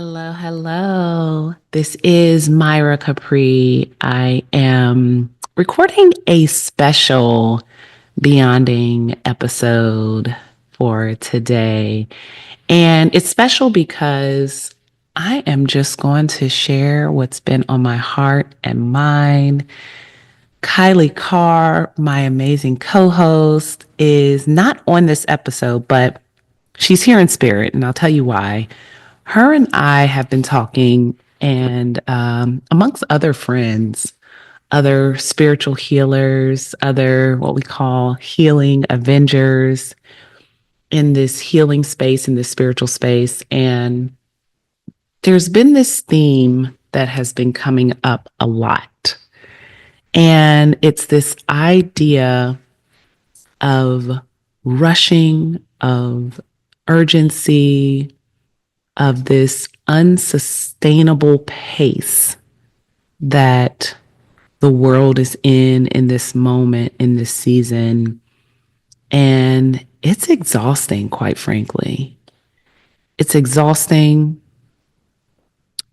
Hello, hello. This is Myra Capri. I am recording a special Beyonding episode for today. And it's special because I am just going to share what's been on my heart and mind. Kylie Carr, my amazing co host, is not on this episode, but she's here in spirit, and I'll tell you why. Her and I have been talking, and amongst other friends, other spiritual healers, other what we call healing avengers in this healing space, in this spiritual space. And there's been this theme that has been coming up a lot. And it's this idea of rushing, of urgency, of this unsustainable pace that the world is in this moment, in this season. And it's exhausting, quite frankly. It's exhausting.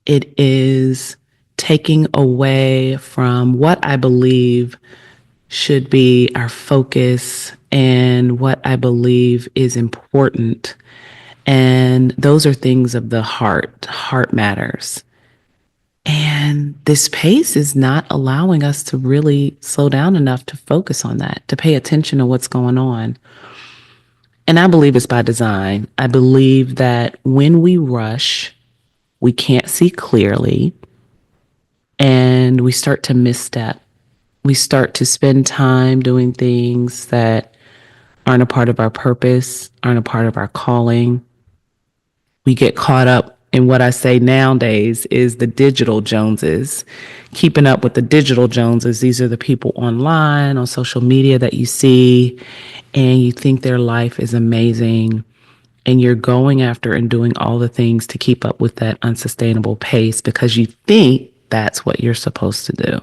It is taking away from what I believe should be our focus and what I believe is important. And those are things of the heart. Heart matters. And this pace is not allowing us to really slow down enough to focus on that, to pay attention to what's going on. And I believe it's by design. I believe that when we rush, we can't see clearly and we start to misstep. We start to spend time doing things that aren't a part of our purpose, aren't a part of our calling. We get caught up in what I say nowadays is the digital Joneses, keeping up with the digital Joneses. These are the people online, on social media that you see, and you think their life is amazing. And you're going after and doing all the things to keep up with that unsustainable pace because you think that's what you're supposed to do.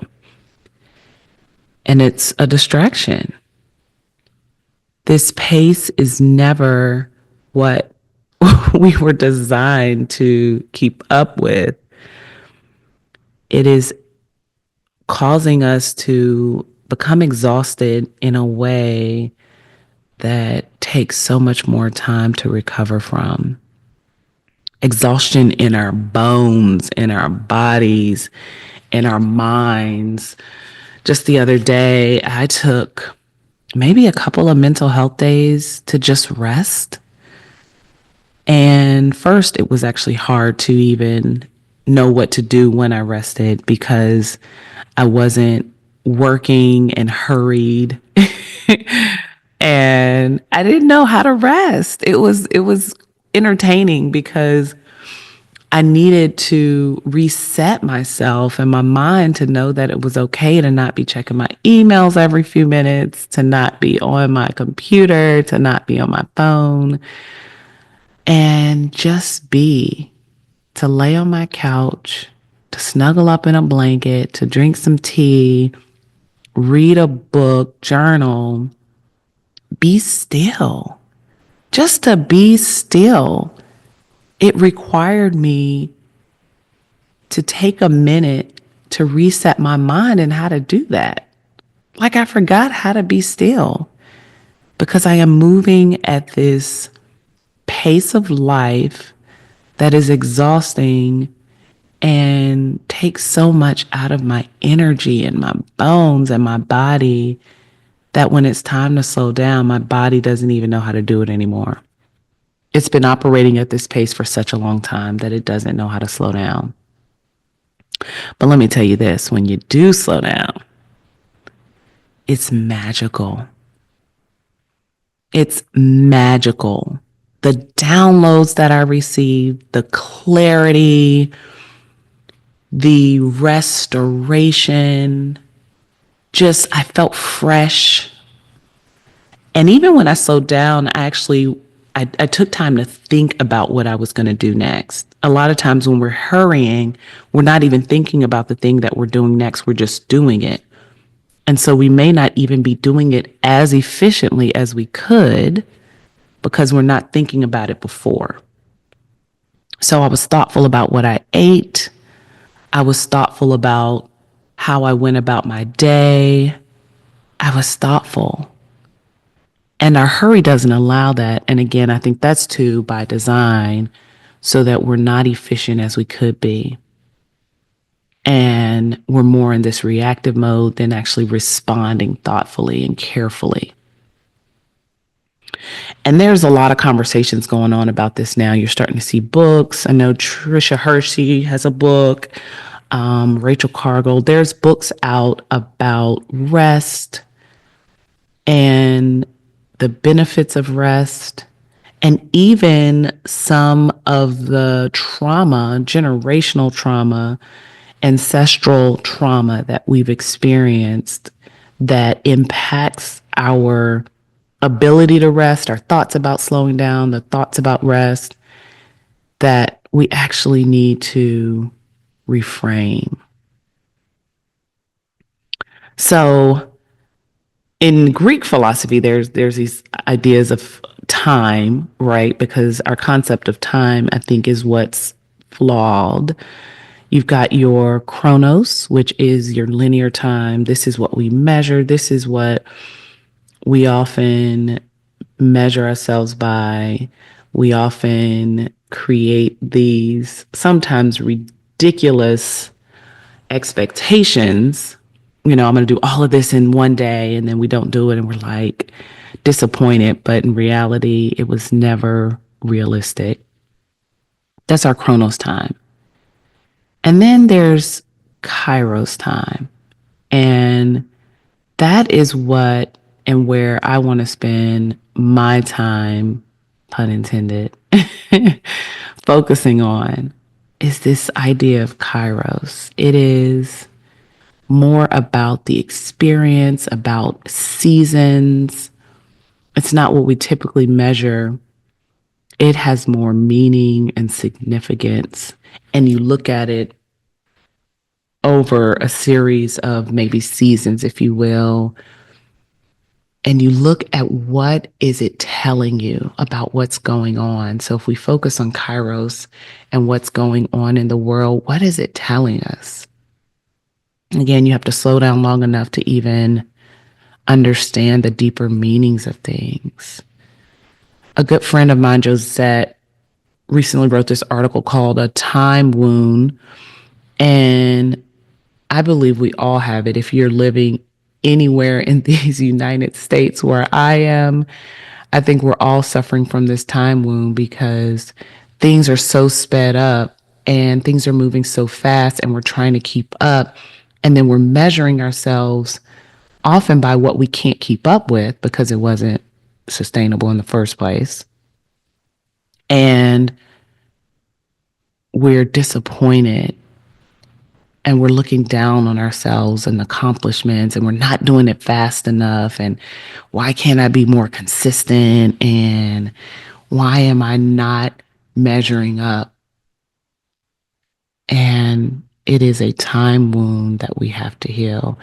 And it's a distraction. This pace is never what we were designed to keep up with. It is causing us to become exhausted in a way that takes so much more time to recover from. Exhaustion in our bones, in our bodies, in our minds. Just the other day, I took maybe a couple of mental health days to just rest. And first, it was actually hard to even know what to do when I rested because I wasn't working and hurried. And I didn't know how to rest. It was entertaining because I needed to reset myself and my mind to know that it was okay to not be checking my emails every few minutes, to not be on my computer, to not be on my phone, and just be, to lay on my couch, to snuggle up in a blanket, to drink some tea, read a book, journal, be still, just to be still. It required me to take a minute to reset my mind and how to do that. Like I forgot how to be still because I am moving at this pace of life that is exhausting and takes so much out of my energy and my bones and my body that when it's time to slow down, my body doesn't even know how to do it anymore. It's been operating at this pace for such a long time that it doesn't know how to slow down. But let me tell you this, when you do slow down, it's magical. It's magical. The downloads that I received, the clarity, the restoration, just I felt fresh. And even when I slowed down, I took time to think about what I was going to do next. A lot of times when we're hurrying, we're not even thinking about the thing that we're doing next. We're just doing it. And so we may not even be doing it as efficiently as we could because we're not thinking about it before. So I was thoughtful about what I ate. I was thoughtful about how I went about my day. I was thoughtful. And our hurry doesn't allow that. And again, I think that's too by design so that we're not efficient as we could be. And we're more in this reactive mode than actually responding thoughtfully and carefully. And there's a lot of conversations going on about this now. You're starting to see books. I know Trisha Hershey has a book, Rachel Cargill. There's books out about rest and the benefits of rest, and even some of the trauma, generational trauma, ancestral trauma that we've experienced that impacts our ability to rest, our thoughts about slowing down, the thoughts about rest, that we actually need to reframe. So in Greek philosophy, there's these ideas of time, right? Because our concept of time, I think, is what's flawed. You've got your Chronos, which is your linear time. This is what we measure. This is what we often measure ourselves by. We often create these sometimes ridiculous expectations. You know, I'm going to do all of this in one day, and then we don't do it, and we're like disappointed. But in reality, it was never realistic. That's our Chronos time. And then there's Kairos time. And that is what and where I want to spend my time, pun intended, focusing on is this idea of Kairos. It is more about the experience, about seasons. It's not what we typically measure. It has more meaning and significance. And you look at it over a series of maybe seasons, if you will, and you look at what is it telling you about what's going on. So if we focus on Kairos and what's going on in the world, what is it telling us? Again, you have to slow down long enough to even understand the deeper meanings of things. A good friend of mine, Josette, recently wrote this article called A Time Wound. And I believe we all have it. If you're living anywhere in these United States where I am, I think we're all suffering from this time wound because things are so sped up and things are moving so fast and we're trying to keep up. And then we're measuring ourselves often by what we can't keep up with because it wasn't sustainable in the first place. And we're disappointed and we're looking down on ourselves and accomplishments and we're not doing it fast enough. And why can't I be more consistent? And why am I not measuring up? And it is a time wound that we have to heal.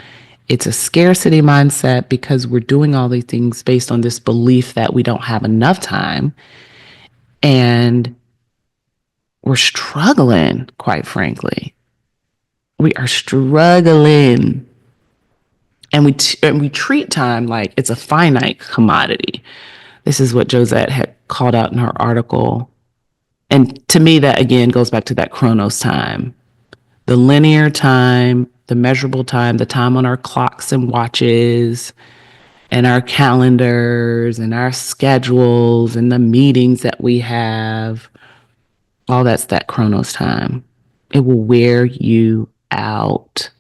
It's a scarcity mindset because we're doing all these things based on this belief that we don't have enough time. And we're struggling, quite frankly. We are struggling. And we treat time like it's a finite commodity. This is what Josette had called out in her article. And to me, that again goes back to that Chronos time. The linear time, the measurable time, the time on our clocks and watches and our calendars and our schedules and the meetings that we have. All that's that Chronos time. It will wear you out.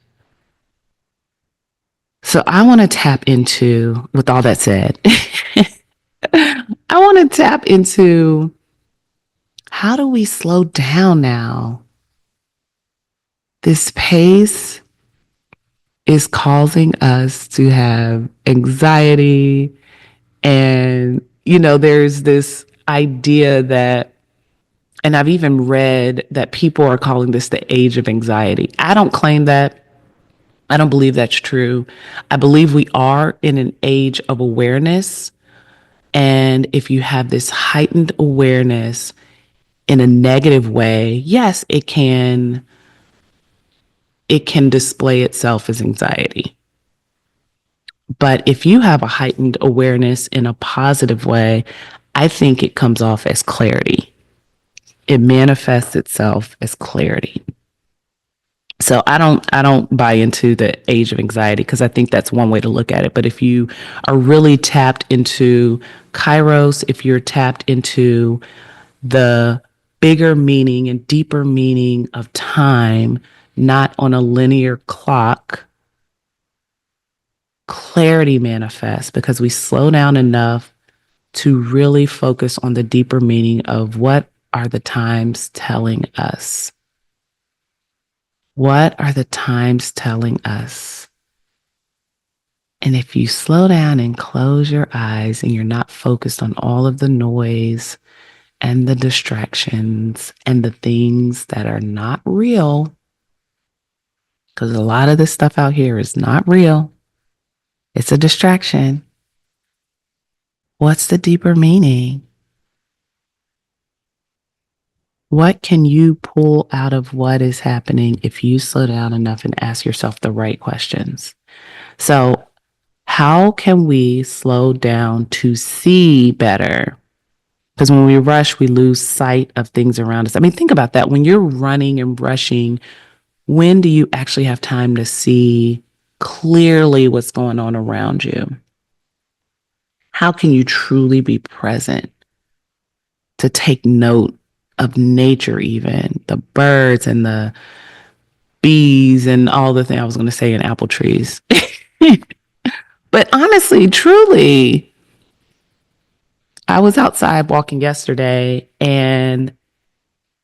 So I want to tap into, with all that said, I want to tap into how do we slow down now? This pace is causing us to have anxiety. And, you know, there's this idea that, and I've even read that people are calling this the age of anxiety. I don't claim that. I don't believe that's true. I believe we are in an age of awareness. And if you have this heightened awareness, in a negative way, yes, it can display itself as anxiety. But if you have a heightened awareness in a positive way, I think it comes off as clarity. It manifests itself as clarity. So I don't buy into the age of anxiety because I think that's one way to look at it. But if you are really tapped into Kairos, if you're tapped into the bigger meaning and deeper meaning of time, not on a linear clock, clarity manifests because we slow down enough to really focus on the deeper meaning of what are the times telling us? What are the times telling us? And if you slow down and close your eyes and you're not focused on all of the noise and the distractions and the things that are not real, because a lot of this stuff out here is not real, it's a distraction. What's the deeper meaning? What can you pull out of what is happening if you slow down enough and ask yourself the right questions? So, how can we slow down to see better? Because when we rush, we lose sight of things around us. I mean, think about that. When you're running and rushing, when do you actually have time to see clearly what's going on around you? How can you truly be present to take note of nature, even the birds and the bees and all the things I was going to say in apple trees? But honestly, truly, I was outside walking yesterday, and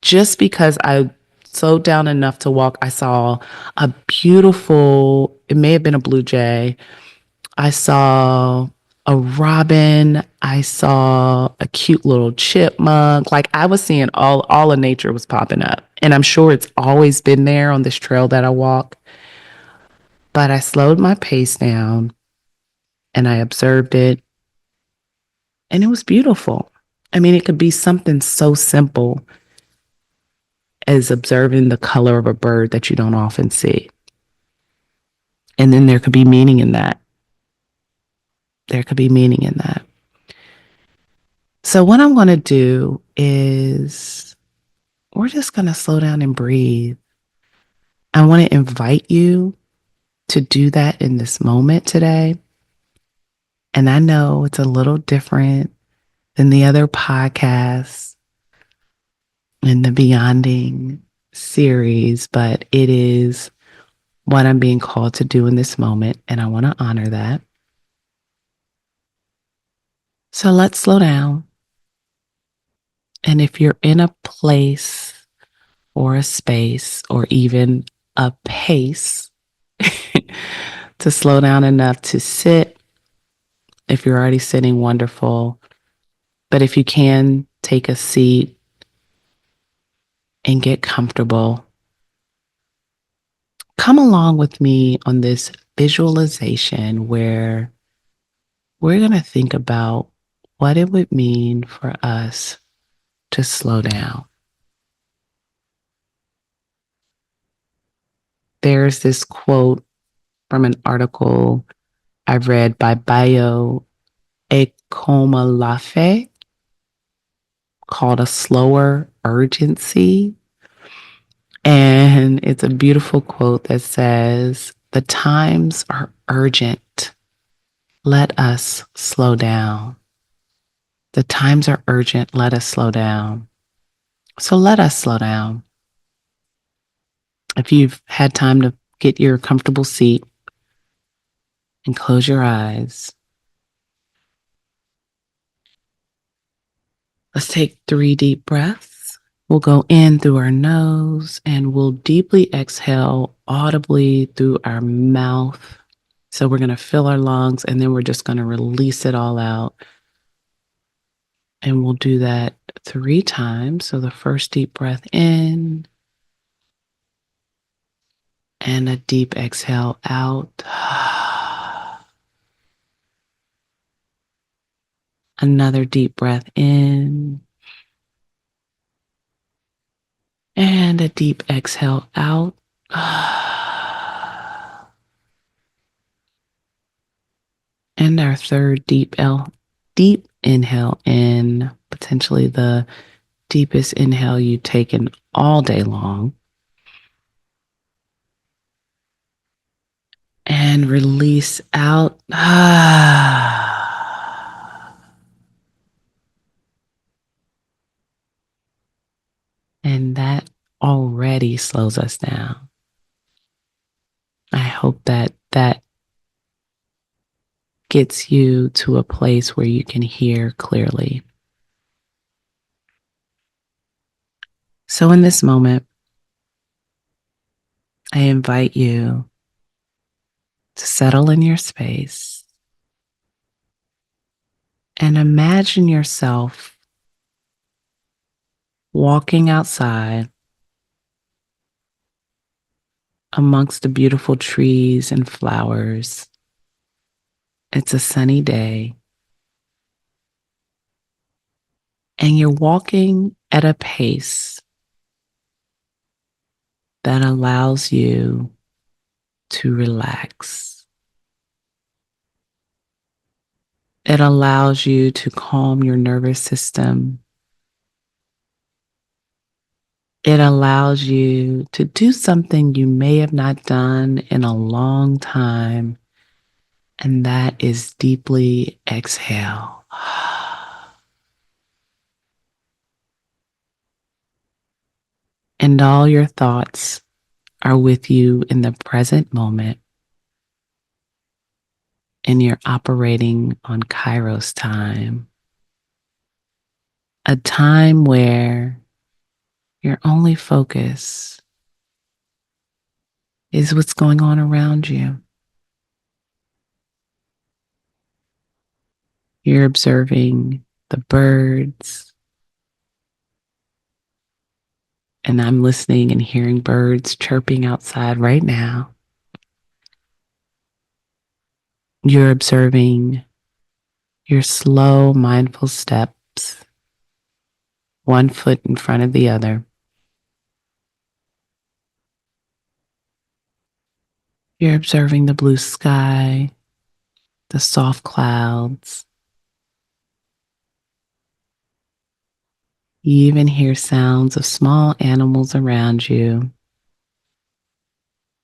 just because I slowed down enough to walk, I saw a beautiful, it may have been a blue jay. I saw a robin. I saw a cute little chipmunk. Like I was seeing all of nature was popping up. And I'm sure it's always been there on this trail that I walk. But I slowed my pace down and I observed it, and it was beautiful. I mean, it could be something so simple as observing the color of a bird that you don't often see. And then there could be meaning in that. There could be meaning in that. So, what I'm going to do is we're just going to slow down and breathe. I want to invite you to do that in this moment today. And I know it's a little different than the other podcasts in the Beyonding series, but it is what I'm being called to do in this moment. And I want to honor that. So let's slow down. And if you're in a place or a space or even a pace to slow down enough to sit, if you're already sitting, wonderful. But if you can, take a seat and get comfortable. Come along with me on this visualization where we're going to think about what it would mean for us to slow down. There's this quote from an article I read by Bayo Ekomalafe called A Slower Urgency. And it's a beautiful quote that says, "The times are urgent. Let us slow down." The times are urgent. Let us slow down. So let us slow down. If you've had time to get your comfortable seat and close your eyes, let's take 3 deep breaths. We'll go in through our nose and we'll deeply exhale audibly through our mouth. So we're going to fill our lungs and then we're just going to release it all out. And we'll do that 3 times. So the first deep breath in and a deep exhale out. Another deep breath in And a deep exhale out. And our third deep inhale in, potentially the deepest inhale you've taken all day long. And release out. And that already slows us down. I hope that gets you to a place where you can hear clearly. So in this moment, I invite you to settle in your space and imagine yourself walking outside amongst the beautiful trees and flowers. It's a sunny day, and you're walking at a pace that allows you to relax. It allows you to calm your nervous system. It allows you to do something you may have not done in a long time, and that is deeply exhale. And all your thoughts are with you in the present moment, and you're operating on Kairos time, a time where your only focus is what's going on around you. You're observing the birds, and I'm listening and hearing birds chirping outside right now. You're observing your slow, mindful steps, one foot in front of the other. You're observing the blue sky, the soft clouds. You even hear sounds of small animals around you,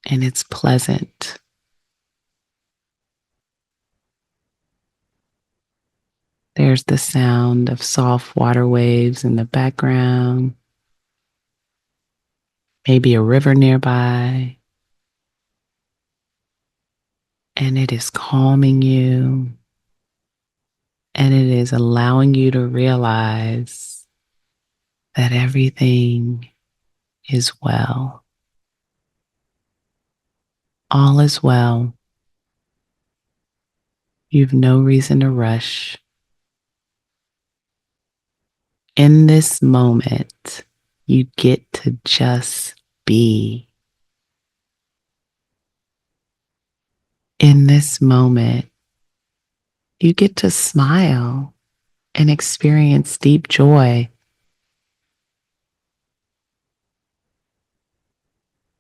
and it's pleasant. There's the sound of soft water waves in the background, maybe a river nearby, and it is calming you, and it is allowing you to realize that everything is well. All is well. You've no reason to rush. In this moment, you get to just be. In this moment, you get to smile and experience deep joy.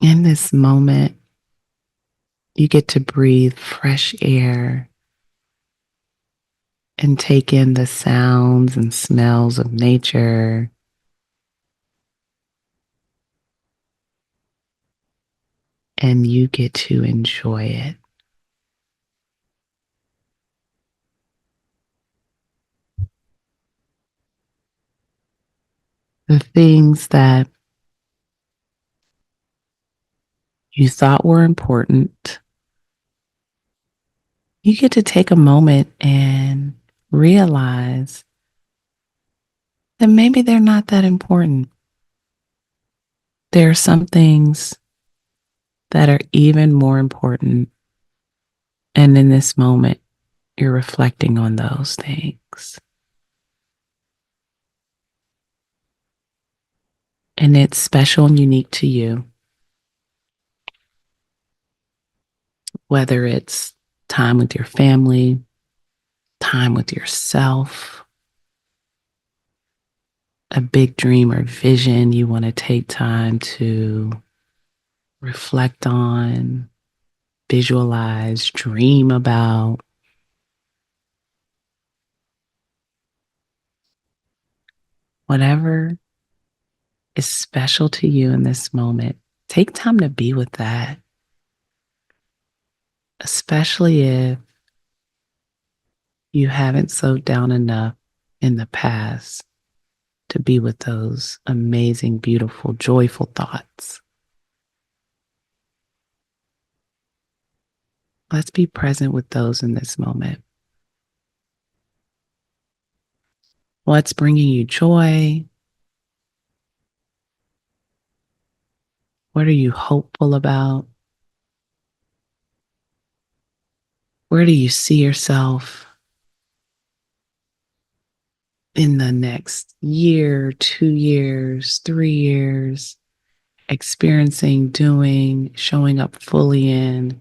In this moment, you get to breathe fresh air and take in the sounds and smells of nature. And you get to enjoy it. The things that you thought were important, you get to take a moment and realize that maybe they're not that important. There are some things that are even more important. And in this moment, you're reflecting on those things. And it's special and unique to you, whether it's time with your family, time with yourself, a big dream or vision you want to take time to reflect on, visualize, dream about. Whatever is special to you in this moment, take time to be with that, especially if you haven't slowed down enough in the past to be with those amazing, beautiful, joyful thoughts. Let's be present with those in this moment. What's bringing you joy? What are you hopeful about? Where do you see yourself in the next year, 2 years, 3 years, experiencing, doing, showing up fully in?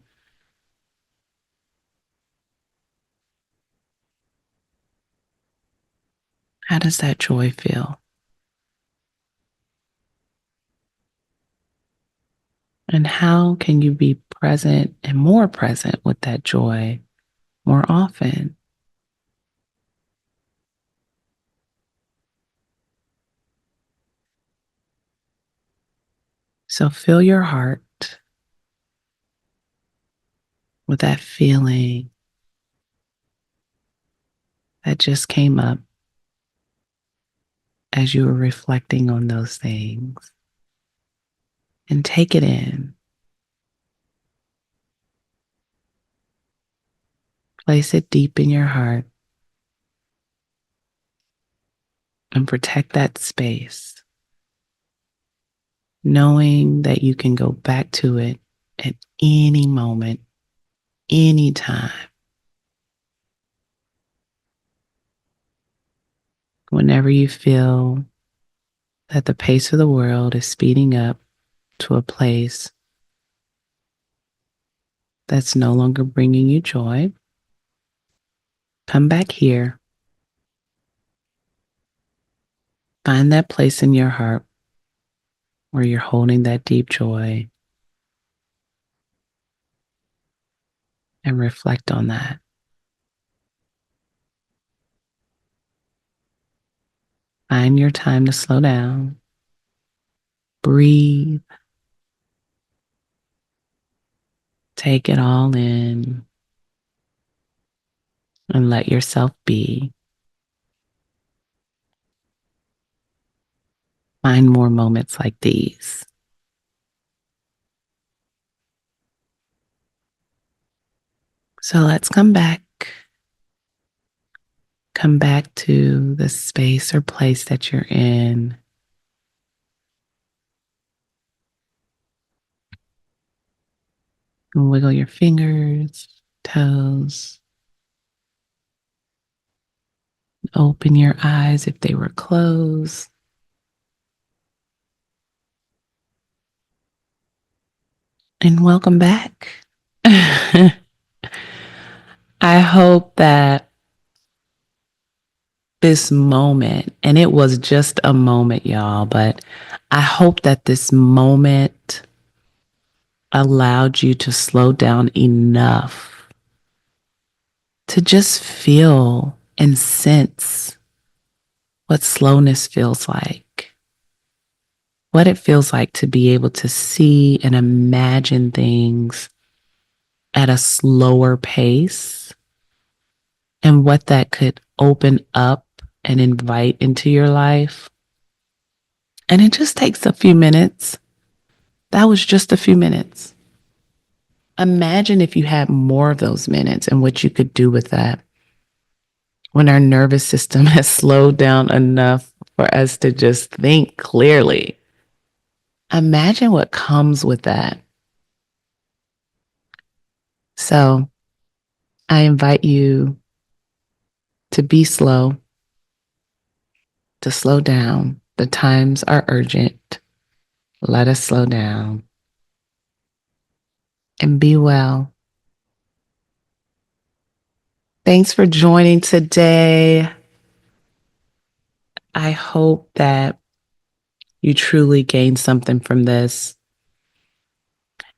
How does that joy feel? And how can you be present and more present with that joy more often? So fill your heart with that feeling that just came up as you were reflecting on those things, and take it in. Place it deep in your heart and protect that space, knowing that you can go back to it at any moment, any time, whenever you feel that the pace of the world is speeding up to a place that's no longer bringing you joy. Come back here. Find that place in your heart where you're holding that deep joy and reflect on that. Find your time to slow down, breathe, take it all in, and let yourself be. Find more moments like these. So let's come back. Come back to the space or place that you're in. And wiggle your fingers, toes. Open your eyes if they were closed. And welcome back. I hope that this moment, and it was just a moment, y'all, but I hope that this moment allowed you to slow down enough to just feel and sense what slowness feels like, what it feels like to be able to see and imagine things at a slower pace, and what that could open up and invite into your life. And it just takes a few minutes. That was just a few minutes. Imagine if you had more of those minutes and what you could do with that when our nervous system has slowed down enough for us to just think clearly. Imagine what comes with that. So I invite you to be slow, to slow down. The times are urgent. Let us slow down and be well. Thanks for joining today. I I hope that you truly gain something from this.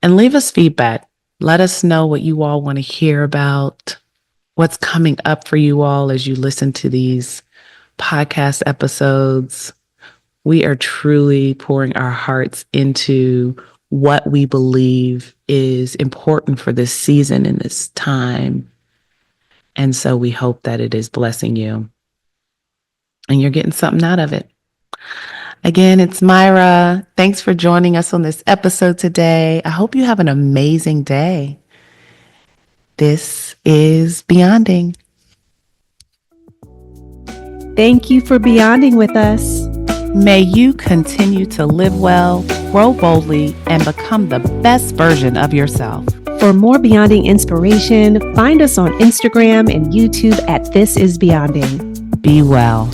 And leave us feedback. Let us know what you all want to hear about, what's coming up for you all as you listen to these podcast episodes. We are truly pouring our hearts into what we believe is important for this season and this time. And so we hope that it is blessing you and you're getting something out of it. Again, it's Myra. Thanks for joining us on this episode today. I hope you have an amazing day. This is Beyonding. Thank you for beyonding with us. May you continue to live well, grow boldly, and become the best version of yourself. For more Beyonding inspiration, find us on Instagram and YouTube at This Is Beyonding. Be well.